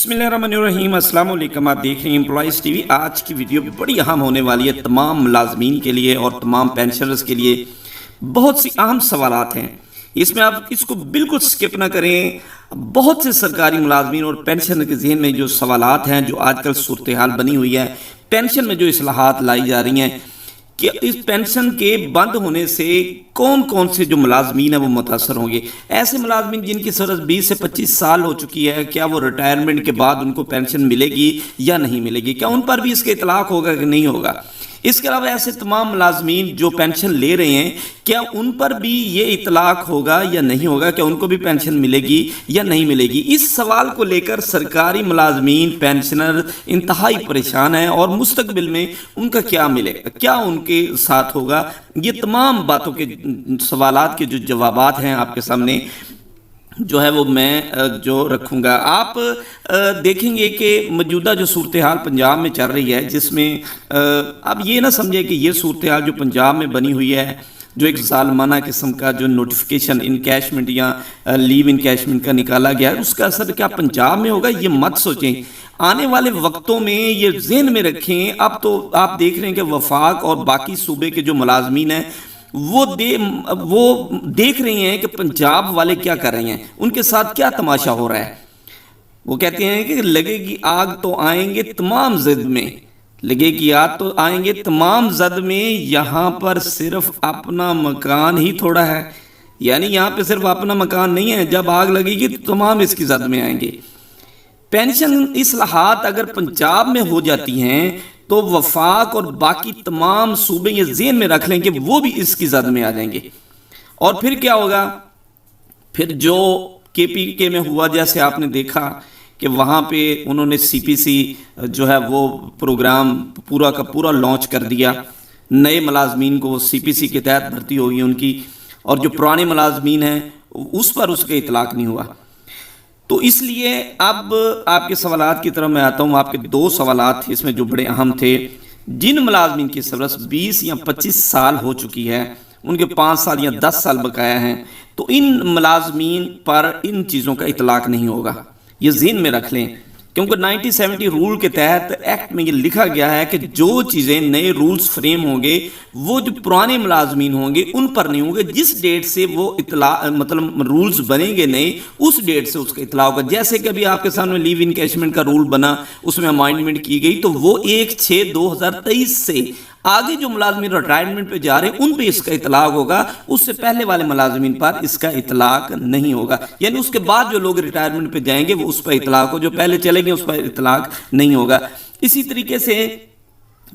बिस्मिल्लाहिर्रहमानिर्रहीम। अस्सलाम वालेकुम। आप देख रहे हैं एम्प्लॉइज़ टीवी। आज की वीडियो बड़ी अहम होने वाली है तमाम मुलाजमीन के लिए और तमाम पेंशनर्स के लिए। बहुत सी अहम सवालात हैं, इसमें आप इसको बिल्कुल स्किप ना करें। बहुत से सरकारी मुलाजमीन और पेंशन के जहन में जो सवालात हैं, जो आजकल सूरत हाल बनी हुई है, पेंशन में जो इस्लाहात लाई जा रही हैं कि इस पेंशन के बंद होने से कौन कौन से जो मुलाजमीन हैं वो मुतासर होंगे। ऐसे मुलाजमीन जिनकी सरस 20 से 25 साल हो चुकी है, क्या वो रिटायरमेंट के बाद उनको पेंशन मिलेगी या नहीं मिलेगी, क्या उन पर भी इसका इतलाक होगा कि नहीं होगा। इसके अलावा ऐसे तमाम मुलाजमीन जो पेंशन ले रहे हैं, क्या उन पर भी ये इतलाक होगा या नहीं होगा, क्या उनको भी पेंशन मिलेगी या नहीं मिलेगी। इस सवाल को लेकर सरकारी मुलाजमीन पेंशनर इंतहाई परेशान हैं और मुस्तकबिल में उनका क्या मिलेगा, क्या उनके साथ होगा। ये तमाम बातों के सवालात के जो जवाबात हैं आपके सामने जो है वो मैं जो रखूँगा। आप देखेंगे कि मौजूदा जो सूरत हाल पंजाब में चल रही है, जिसमें आप ये ना समझे कि ये सूरत हाल जो पंजाब में बनी हुई है, जो एक ज़ालमाना किस्म का जो नोटिफिकेशन इनकैशमेंट या लीव इनकैशमेंट का निकाला गया है, उसका असर क्या पंजाब में होगा, ये मत सोचें। आने वाले वक्तों में ये ज़हन में रखें। अब तो आप देख रहे हैं कि वफाक और बाकी सूबे के जो मुलाजमीन हैं वो देख रहे हैं कि पंजाब वाले क्या कर रहे हैं, उनके साथ क्या तमाशा हो रहा है। वो कहते हैं कि लगेगी आग तो आएंगे तमाम जिद में, लगेगी आग तो आएंगे तमाम जद में, यहाँ पर सिर्फ अपना मकान ही थोड़ा है। यानी यहाँ पे सिर्फ अपना मकान नहीं है, जब आग लगेगी तो तमाम इसकी जद में आएंगे। पेंशन इस्लाहात अगर पंजाब में हो जाती हैं तो वफाक और बाकी तमाम सूबे ये ज़हन में रख लें कि वो भी इसकी जद में आ जाएंगे। और फिर क्या होगा, फिर जो KPK में हुआ, जैसे आपने देखा कि वहाँ पे उन्होंने CPC जो है वो प्रोग्राम पूरा का पूरा लॉन्च कर दिया। नए मुलाजमीन को CPC के तहत भर्ती होगी उनकी, और जो पुराने मुलाजमीन हैं उस पर उसका इतलाक नहीं हुआ। तो इसलिए अब आपके सवालात की तरफ मैं आता हूँ। आपके दो सवालात थे इसमें जो बड़े अहम थे। जिन मुलाजमीन की सरस 20 या 25 साल हो चुकी है, उनके 5 साल या 10 साल बकाया हैं, तो इन मुलाजमीन पर इन चीज़ों का इतलाक नहीं होगा। ये ज़हन में रख लें, क्योंकि 1970 रूल के तहत एक्ट में ये लिखा गया है कि जो चीज़ें नए रूल्स फ्रेम होंगे वो जो पुराने मुलाजमीन होंगे उन पर नहीं होंगे। जिस डेट से वो मतलब रूल्स बनेंगे नए, उस डेट से उसका इतला होगा। जैसे कि अभी आपके सामने लीव इनकैशमेंट का रूल बना, उसमें अमाइंडमेंट की गई, तो वो 1/6/2023 से आगे जो मुलाजमीन रिटायरमेंट पे जा रहे हैं उन पे इसका इतलाक होगा। उससे पहले वाले मुलाजमीन पर इसका इतलाक नहीं होगा। यानी उसके बाद जो लोग रिटायरमेंट पे जाएंगे वो उस पर इतलाक हो, जो पहले चलेंगे उस पर इतलाक नहीं होगा। इसी तरीके से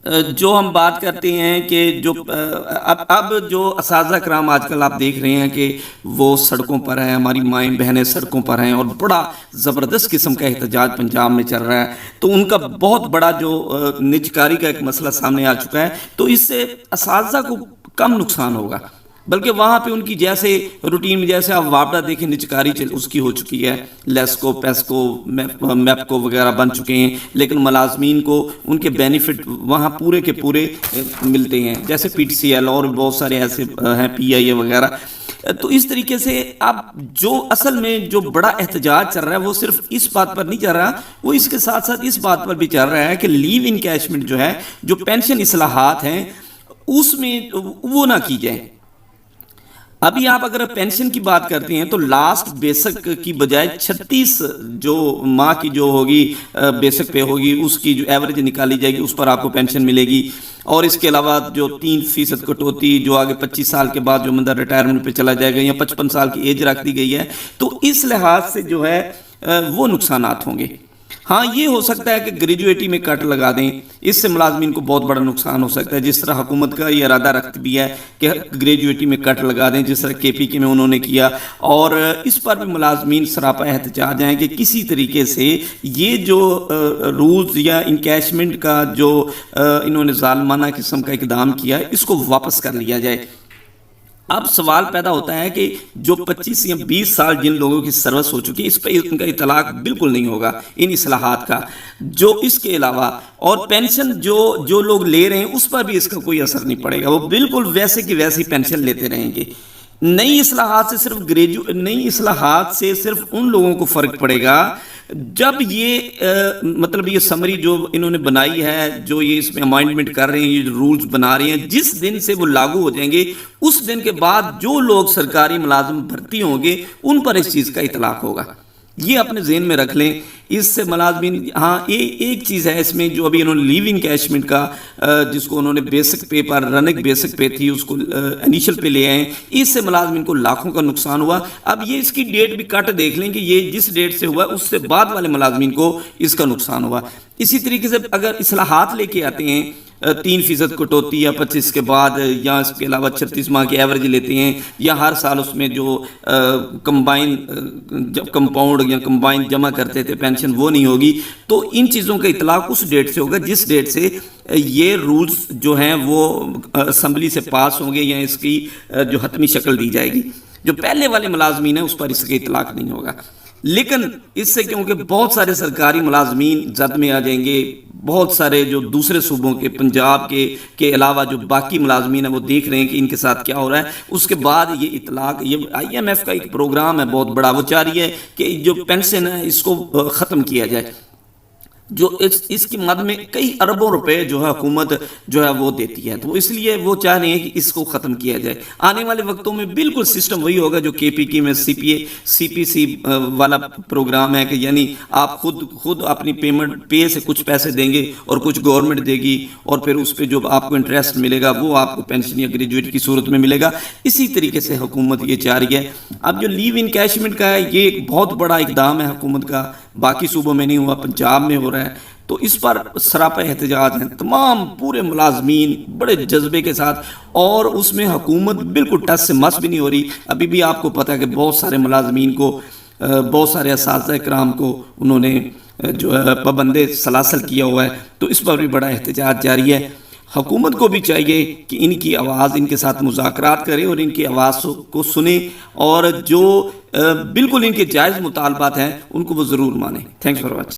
जो हम बात करते हैं कि जो अब जो असाज़ा कराम आजकल आप देख रहे हैं कि वो सड़कों पर हैं, हमारी माएँ बहनें सड़कों पर हैं और बड़ा ज़बरदस्त किस्म का एहतजाज पंजाब में चल रहा है। तो उनका बहुत बड़ा जो निजकारी का एक मसला सामने आ चुका है, तो इससे असाज़ा को कम नुकसान होगा, बल्कि वहाँ पे उनकी जैसे रूटीन में, जैसे आप वापडा देखें निजकारी उसकी हो चुकी है, लेस्को पेस्को मैपको वगैरह बन चुके हैं, लेकिन मुलाजमीन को उनके बेनिफिट वहाँ पूरे के पूरे मिलते हैं, जैसे PTCL और बहुत सारे ऐसे हैं PIA वगैरह। तो इस तरीके से अब जो असल में जो बड़ा एहतजाज चल रहा है वो सिर्फ इस बात पर नहीं चल रहा, वो इसके साथ साथ इस बात पर भी चल रहा है कि लीव इनकैशमेंट जो है, जो पेंशन इस्लाहात हैं उसमें वो ना की जाए। अभी आप अगर पेंशन की बात करते हैं तो लास्ट बेसिक की बजाय 36 जो माह की जो होगी बेसिक पे होगी, उसकी जो एवरेज निकाली जाएगी, उस पर आपको पेंशन मिलेगी। और इसके अलावा जो 3% कटौती जो आगे 25 साल के बाद जो बंदा रिटायरमेंट पे चला जाएगा, या 55 साल की एज रख दी गई है, तो इस लिहाज से जो है वो नुकसानात होंगे। हाँ, ये हो सकता है कि ग्रेजुएटी में कट लगा दें, इससे मुलाजमीन को बहुत बड़ा नुकसान हो सकता है। जिस तरह हुकूमत का ये इरादा रखती भी है कि ग्रेजुएटी में कट लगा दें, जिस तरह KPK में उन्होंने किया, और इस पर भी मुलाजमीन सरापा एहतजाज हैं कि किसी तरीके से ये जो रूल्स या इनकैशमेंट का जो इन्होंने ज़ालमाना किस्म का इकदाम किया है, इसको वापस कर लिया जाए। अब सवाल पैदा होता है कि जो 25 या 20 साल जिन लोगों की सर्विस हो चुकी है, इस पर उनका इतलाक बिल्कुल नहीं होगा इन इस्लाहात का। जो इसके अलावा और पेंशन जो लोग ले रहे हैं उस पर भी इसका कोई असर नहीं पड़ेगा, वो बिल्कुल वैसे की वैसी पेंशन लेते रहेंगे। नई इस्लाहात से सिर्फ उन लोगों को फ़र्क पड़ेगा جب یہ مطلب یہ سمری جو انہوں نے بنائی ہے، جو یہ اس میں امائنڈمنٹ کر رہے ہیں، یہ رولز بنا رہے ہیں، جس دن سے وہ لاگو ہو جائیں گے اس دن کے بعد جو لوگ سرکاری ملازم بھرتی ہوں گے ان پر اس چیز کا اطلاق ہوگا. یہ اپنے ذہن میں رکھ لیں. اس سے ملازمین، ہاں ایک چیز ہے اس میں جو ابھی انہوں نے لیو انکیشمنٹ کا جس کو انہوں نے بیسک پے پر رننگ بیسک پے تھی اس کو انیشل پہ لے آئے، اس سے ملازمین کو لاکھوں کا نقصان ہوا. اب یہ اس کی ڈیٹ بھی کٹ دیکھ لیں کہ یہ جس ڈیٹ سے ہوا اس سے بعد والے ملازمین کو اس کا نقصان ہوا. اسی طریقے سے اگر اصلاحات لے کے آتے ہیں 3% کٹوتی یا 25 کے بعد، یا اس کے علاوہ 36 ماہ کی ایوریج لیتے ہیں، یا ہر سال اس میں جو کمبائن جب کمپاؤنڈ یا کمبائن جمع کرتے تھے پینشن وہ نہیں ہوگی، تو ان چیزوں کا اطلاق اس ڈیٹ سے ہوگا جس ڈیٹ سے یہ رولز جو ہیں وہ اسمبلی سے پاس ہوں گے یا اس کی جو حتمی شکل دی جائے گی. جو پہلے والے ملازمین ہیں اس پر اس کا اطلاق نہیں ہوگا. لیکن اس سے کیونکہ بہت سارے سرکاری ملازمین زد میں آ جائیں گے، بہت سارے جو دوسرے صوبوں کے، پنجاب کے علاوہ جو باقی ملازمین ہیں وہ دیکھ رہے ہیں کہ ان کے ساتھ کیا ہو رہا ہے. اس کے بعد یہ اطلاق، یہ IMF کا ایک پروگرام ہے بہت بڑا، وہ چاہ رہی ہے کہ جو پینشن ہے اس کو ختم کیا جائے، جو اس کی مد میں کئی اربوں روپے جو ہے حکومت جو ہے وہ دیتی ہے. تو اس لیے وہ چاہ رہے ہیں کہ اس کو ختم کیا جائے. آنے والے وقتوں میں بالکل سسٹم وہی ہوگا جو KPK میں CPC والا پروگرام ہے، کہ یعنی آپ خود اپنی پیمنٹ پے سے کچھ پیسے دیں گے اور کچھ گورنمنٹ دے گی، اور پھر اس پہ جو آپ کو انٹرسٹ ملے گا وہ آپ کو پینشن یا گریجویٹ کی صورت میں ملے گا. اسی طریقے سے حکومت یہ چاہ رہی ہے. اب جو لیو انکیشمنٹ کا ہے یہ ایک بہت بڑا اقدام ہے حکومت کا، باقی صوبوں میں نہیں ہوا، پنجاب میں ہو رہا ہے. تو اس پر سراپا احتجاج ہیں تمام پورے ملازمین بڑے جذبے کے ساتھ، اور اس میں حکومت بالکل ٹس سے مس بھی نہیں ہو رہی. ابھی بھی آپ کو پتہ ہے کہ بہت سارے ملازمین کو، بہت سارے اساتذہ کرام کو انہوں نے جو ہے پابندِ سلاسل کیا ہوا ہے. تو اس پر بھی بڑا احتجاج جاری ہے. حکومت کو بھی چاہیے کہ ان کی آواز، ان کے ساتھ مذاکرات کرے اور ان کی آواز کو سنیں، اور جو بالکل ان کے جائز مطالبات ہیں ان کو وہ ضرور مانیں. Thanks for watching.